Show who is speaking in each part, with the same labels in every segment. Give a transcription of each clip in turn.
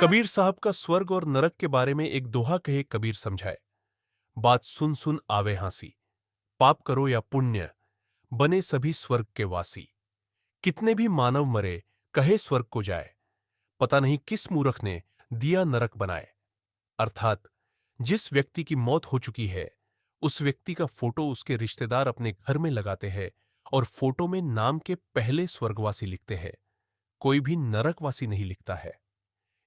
Speaker 1: कबीर साहब का स्वर्ग और नरक के बारे में एक दोहा कहे कबीर समझाए। बात सुन सुन आवे हंसी, पाप करो या पुण्य, बने सभी स्वर्ग के वासी। कितने भी मानव मरे, कहे स्वर्ग को जाए, पता नहीं किस मूर्ख ने दिया नरक बनाए। अर्थात जिस व्यक्ति की मौत हो चुकी है, उस व्यक्ति का फोटो उसके रिश्तेदार अपने घर में लगाते हैं और फोटो में नाम के पहले स्वर्गवासी लिखते हैं, कोई भी नरकवासी नहीं लिखता है।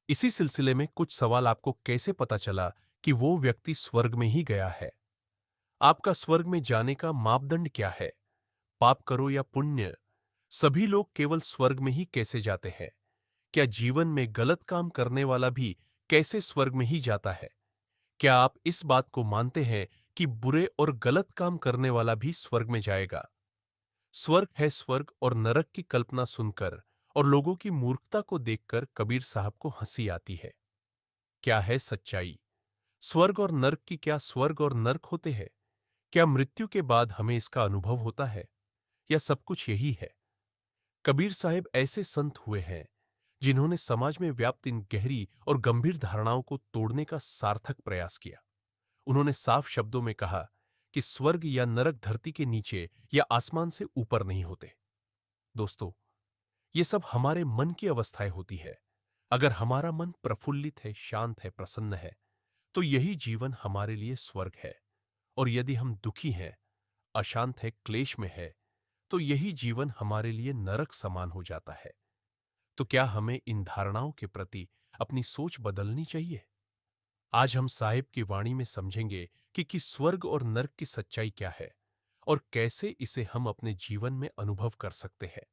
Speaker 1: इसी सिलसिले में कुछ सवाल आपको कैसे पता चला कि वो व्यक्ति स्वर्ग में ही गया है? आपका स्वर्ग में जाने का मापदंड क्या है? पाप करो या पुण्य, सभी लोग केवल स्वर्ग में ही कैसे जाते हैं? क्या जीवन में गलत काम करने वाला भी कैसे स्वर्ग में ही जाता है? क्या आप इस बात को मानते हैं कि बुरे और गलत काम करने वाला भी स्वर्ग में जाएगा? स्वर्ग है स्वर्ग और नरक की कल्पना सुनकर और लोगों की मूर्खता को देखकर कबीर साहब को हंसी आती है। क्या है सच्चाई? स्वर्ग और नर्क की क्या स्वर्ग और नर्क होते हैं? क्या मृत्यु के बाद हमें इसका अनुभव होता है या सब कुछ यही है? कबीर साहब ऐसे संत हुए हैं जिन्होंने समाज में व्याप्त इन गहरी और गंभीर धारणाओं को तोड़ने का सार्थक प्रयास किया। उन्होंने साफ शब्दों में कहा कि स्वर्ग या नरक धरती के नीचे या आसमान से ऊपर नहीं होते। दोस्तों, ये सब हमारे मन की अवस्थाएं होती है। अगर हमारा मन प्रफुल्लित है, शांत है, प्रसन्न है, तो यही जीवन हमारे लिए स्वर्ग है। और यदि हम दुखी हैं, अशांत है, क्लेश में है, तो यही जीवन हमारे लिए नरक समान हो जाता है। तो क्या हमें इन धारणाओं के प्रति अपनी सोच बदलनी चाहिए? आज हम साहिब की वाणी में समझेंगे कि स्वर्ग और नरक की सच्चाई क्या है और कैसे इसे हम अपने जीवन में अनुभव कर सकते हैं।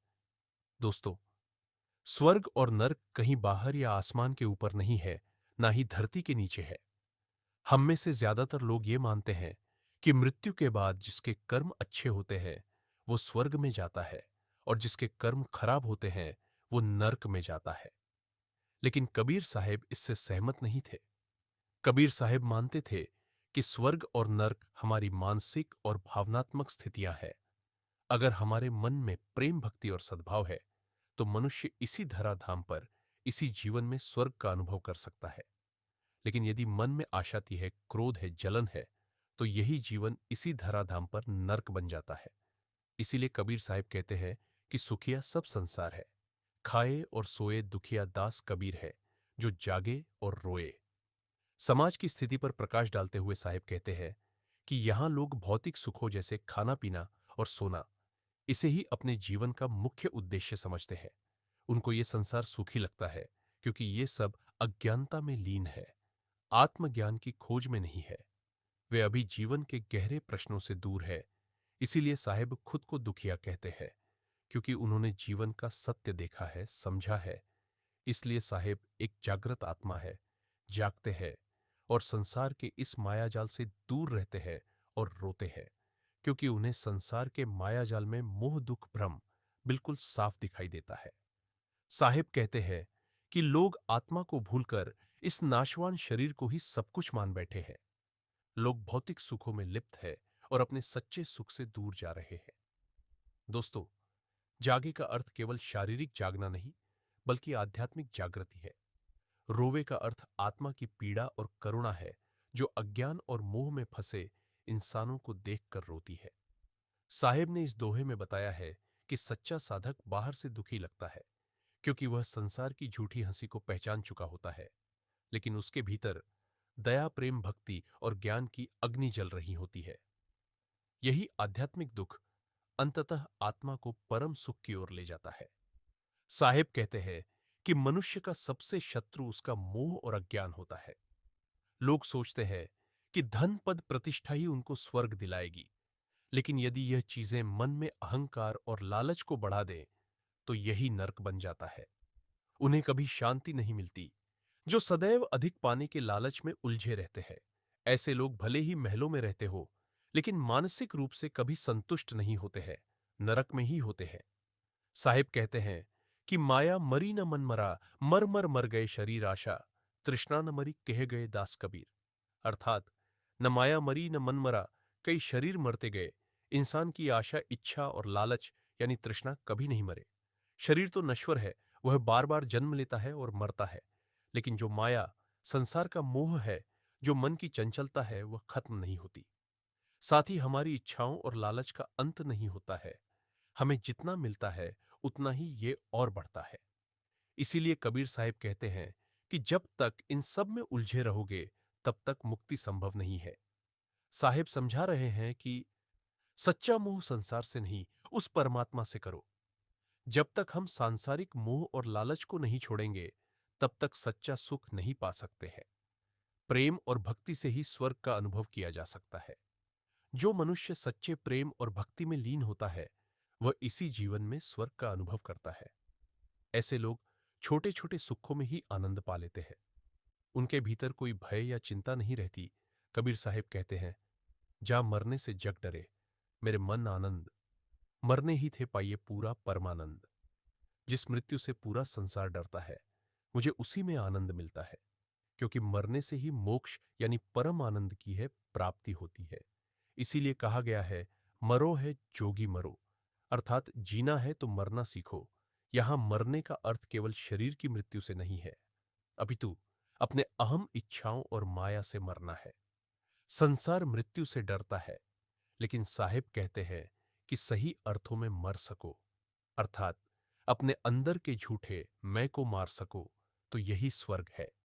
Speaker 1: दोस्तों, स्वर्ग और नरक कहीं बाहर या आसमान के ऊपर नहीं है, ना ही धरती के नीचे है। हम में से ज्यादातर लोग ये मानते हैं कि मृत्यु के बाद जिसके कर्म अच्छे होते हैं वो स्वर्ग में जाता है और जिसके कर्म खराब होते हैं वो नरक में जाता है। लेकिन कबीर साहब इससे सहमत नहीं थे। कबीर साहब मानते थे कि स्वर्ग और नरक हमारी मानसिक और भावनात्मक स्थितियां हैं। अगर हमारे मन में प्रेम, भक्ति और सद्भाव है तो मनुष्य इसी धराधाम पर, इसी जीवन में स्वर्ग का अनुभव कर सकता है। लेकिन यदि मन में आशाती है, क्रोध है, जलन है, तो यही जीवन इसी धराधाम पर नर्क बन जाता है। इसीलिए कबीर साहब कहते हैं कि सुखिया सब संसार है, खाए और सोए दुखिया दास कबीर है, जो जागे और रोए। समाज की स्थिति पर प्रकाश डालते हुए साहब कहते हैं कि यहां लोग भौतिक सुखों जैसे खाना पीना और सोना, इसे ही अपने जीवन का मुख्य उद्देश्य समझते हैं। उनको ये संसार सुखी लगता है क्योंकि ये सब अज्ञानता में लीन है, आत्मज्ञान की खोज में नहीं है। वे अभी जीवन के गहरे प्रश्नों से दूर है। इसीलिए साहेब खुद को दुखिया कहते हैं, क्योंकि उन्होंने जीवन का सत्य देखा है, समझा है। इसलिए साहेब एक जागृत आत्मा है, जागते हैं और संसार के इस मायाजाल से दूर रहते हैं और रोते हैं, क्योंकि उन्हें संसार के मायाजाल में मोह, दुख, भ्रम बिल्कुल साफ दिखाई देता है। साहेब कहते हैं कि लोग आत्मा को भूलकर इस नाशवान शरीर को ही सब कुछ मान बैठे हैं। लोग भौतिक सुखों में लिप्त है और अपने सच्चे सुख से दूर जा रहे हैं। दोस्तों, जागे का अर्थ केवल शारीरिक जागना नहीं, बल्कि आध्यात्मिक जागृति है। रोवे का अर्थ आत्मा की पीड़ा और करुणा है, जो अज्ञान और मोह में फंसे इंसानों को देखकर रोती है। साहेब ने इस दोहे में बताया है कि सच्चा साधक बाहर से दुखी लगता है, क्योंकि वह संसार की झूठी हंसी को पहचान चुका होता है, लेकिन उसके भीतर दया, प्रेम, भक्ति और ज्ञान की अग्नि जल रही होती है। यही आध्यात्मिक दुख अंततः आत्मा को परम सुख की ओर ले जाता है। साहेब कहते हैं कि मनुष्य का सबसे शत्रु उसका मोह और अज्ञान होता है। लोग सोचते हैं कि धन, पद, प्रतिष्ठा ही उनको स्वर्ग दिलाएगी, लेकिन यदि यह चीजें मन में अहंकार और लालच को बढ़ा दें, तो यही नरक बन जाता है। उन्हें कभी शांति नहीं मिलती, जो सदैव अधिक पाने के लालच में उलझे रहते हैं। ऐसे लोग भले ही महलों में रहते हो, लेकिन मानसिक रूप से कभी संतुष्ट नहीं होते हैं, नरक में ही होते हैं। साहिब कहते हैं कि माया मरी न मन मरा, मर मर मर गए शरीर आशा, तृष्णा न मरी कह गए दास कबीर। अर्थात न माया मरी न मन मरा, कई शरीर मरते गए, इंसान की आशा, इच्छा और लालच यानी तृष्णा कभी नहीं मरे। शरीर तो नश्वर है, वह बार बार जन्म लेता है और मरता है, लेकिन जो माया, संसार का मोह है, जो मन की चंचलता है, वह खत्म नहीं होती। साथ ही हमारी इच्छाओं और लालच का अंत नहीं होता है। हमें जितना मिलता है उतना ही ये और बढ़ता है। इसीलिए कबीर साहिब कहते हैं कि जब तक इन सब में उलझे रहोगे तब तक मुक्ति संभव नहीं है। साहिब समझा रहे हैं कि सच्चा मोह संसार से नहीं, उस परमात्मा से करो। जब तक हम सांसारिक मोह और लालच को नहीं छोड़ेंगे तब तक सच्चा सुख नहीं पा सकते हैं। प्रेम और भक्ति से ही स्वर्ग का अनुभव किया जा सकता है। जो मनुष्य सच्चे प्रेम और भक्ति में लीन होता है वह इसी जीवन में स्वर्ग का अनुभव करता है। ऐसे लोग छोटे छोटे सुखों में ही आनंद पा लेते हैं। उनके भीतर कोई भय या चिंता नहीं रहती। कबीर साहिब कहते हैं, जा मरने से जग डरे, मेरे मन आनंद, मरने ही थे पाइए पूरा परमानंद। जिस मृत्यु से पूरा संसार डरता है, मुझे उसी में आनंद मिलता है, क्योंकि मरने से ही मोक्ष यानी परम आनंद की है प्राप्ति होती है। इसीलिए कहा गया है, मरो है जोगी मरो, अर्थात जीना है तो मरना सीखो। यहां मरने का अर्थ केवल शरीर की मृत्यु से नहीं है, अपितु अपने अहम इच्छाओं और माया से मरना है। संसार मृत्यु से डरता है, लेकिन साहिब कहते हैं कि सही अर्थों में मर सको, अर्थात अपने अंदर के झूठे मैं को मार सको, तो यही स्वर्ग है।